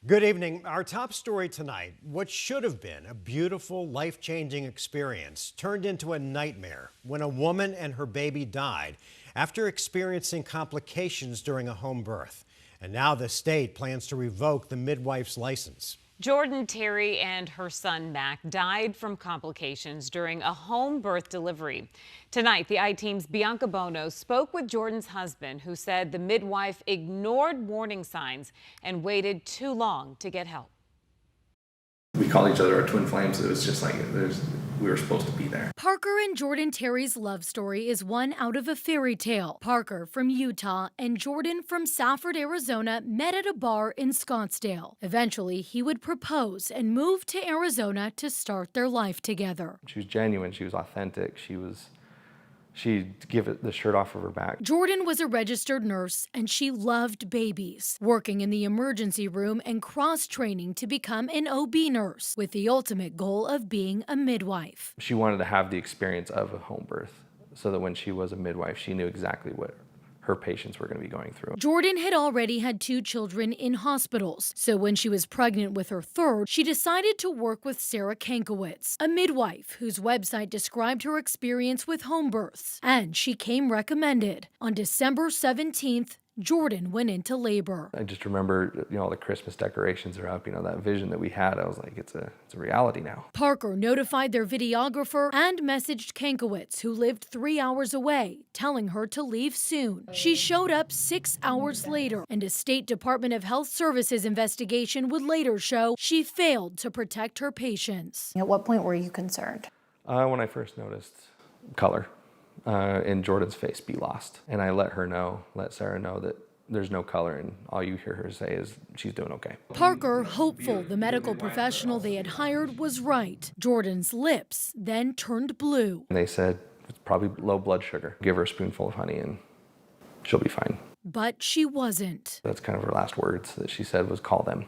Good evening. Our top story tonight, what should have been a beautiful, life-changing experience turned into a nightmare when a woman and her baby died after experiencing complications during a home birth. And now the state plans to revoke the midwife's license. Jordan Terry and her son Mac died from complications during a home birth delivery. Tonight, the I-Team's Bianca Bono spoke with Jordan's husband, who said the midwife ignored warning signs and waited too long to get help. We called each other our twin flames. It was just like we were supposed to be there. Parker and Jordan Terry's love story is one out of a fairy tale. Parker from Utah and Jordan from Safford, Arizona met at a bar in Scottsdale. Eventually, he would propose and move to Arizona to start their life together. She was genuine. She was authentic. She'd give it the shirt off of her back. Jordan was a registered nurse and she loved babies, working in the emergency room and cross-training to become an OB nurse with the ultimate goal of being a midwife. She wanted to have the experience of a home birth so that when she was a midwife, she knew exactly what her patients were going to be going through. Jordan had already had 2 children in hospitals, so when she was pregnant with her third, she decided to work with Sarah Kankowitz, a midwife whose website described her experience with home births, and she came recommended. On December 17th, Jordan went into labor. I just remember, all the Christmas decorations are up, that vision that we had. I was like, it's a reality now. Parker notified their videographer and messaged Kankowitz, who lived 3 hours away, telling her to leave soon. She showed up 6 hours later, and a State Department of Health Services investigation would later show she failed to protect her patients. At what point were you concerned? When I first noticed color in Jordan's face be lost. And I let Sarah know that there's no color, and all you hear her say is she's doing okay. Parker, hopeful the medical professional they had hired was right. Jordan's lips then turned blue. And they said it's probably low blood sugar. Give her a spoonful of honey and she'll be fine. But she wasn't. That's kind of her last words that she said was call them.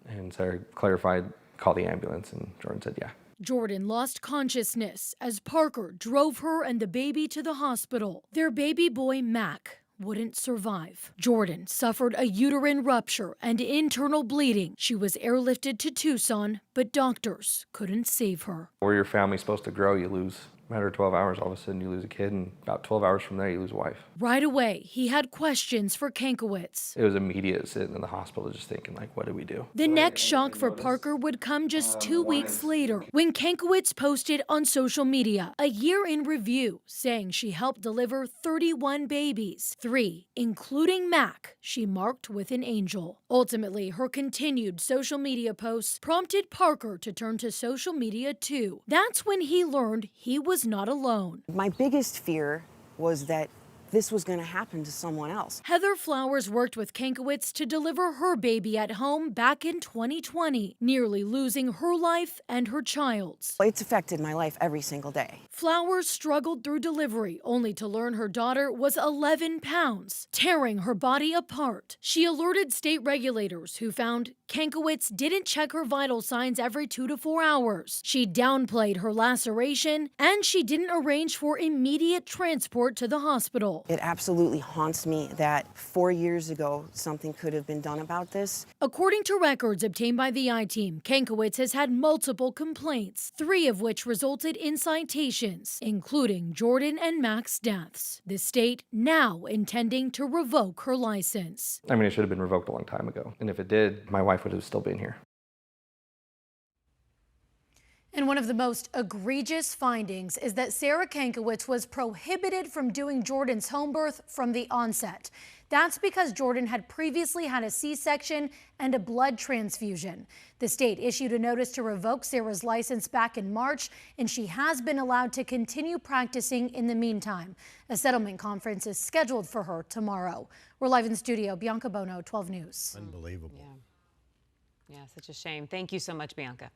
And Sarah clarified, call the ambulance, and Jordan said yeah. Jordan lost consciousness as Parker drove her and the baby to the hospital. Their baby boy, Mac, wouldn't survive. Jordan suffered a uterine rupture and internal bleeding. She was airlifted to Tucson, but doctors couldn't save her. Where your family's supposed to grow, you lose. Matter of 12 hours, all of a sudden you lose a kid, and about 12 hours from there, you lose a wife. Right away, he had questions for Kankowitz. It was immediate sitting in the hospital just thinking, what do we do? The next shock for Parker would come just 2 weeks later when Kankowitz posted on social media a year in review saying she helped deliver 31 babies, 3, including Mac, she marked with an angel. Ultimately, her continued social media posts prompted Parker to turn to social media too. That's when he learned he was not alone. My biggest fear was that this was going to happen to someone else. Heather Flowers worked with Kankowitz to deliver her baby at home back in 2020, nearly losing her life and her child's. It's affected my life every single day. Flowers struggled through delivery, only to learn her daughter was 11 pounds, tearing her body apart. She alerted state regulators, who found Kankowitz didn't check her vital signs every 2 to 4 hours. She downplayed her laceration, and she didn't arrange for immediate transport to the hospital. It absolutely haunts me that 4 years ago something could have been done about this. According to records obtained by the I-Team, Kankowitz has had multiple complaints, 3 of which resulted in citations, including Jordan and Mac's deaths. The state now intending to revoke her license. It should have been revoked a long time ago. And if it did, my wife would have still been here. And one of the most egregious findings is that Sarah Kankowitz was prohibited from doing Jordan's home birth from the onset. That's because Jordan had previously had a C-section and a blood transfusion. The state issued a notice to revoke Sarah's license back in March, and she has been allowed to continue practicing in the meantime. A settlement conference is scheduled for her tomorrow. We're live in studio. Bianca Bono, 12 News. Unbelievable. Yeah, such a shame. Thank you so much, Bianca.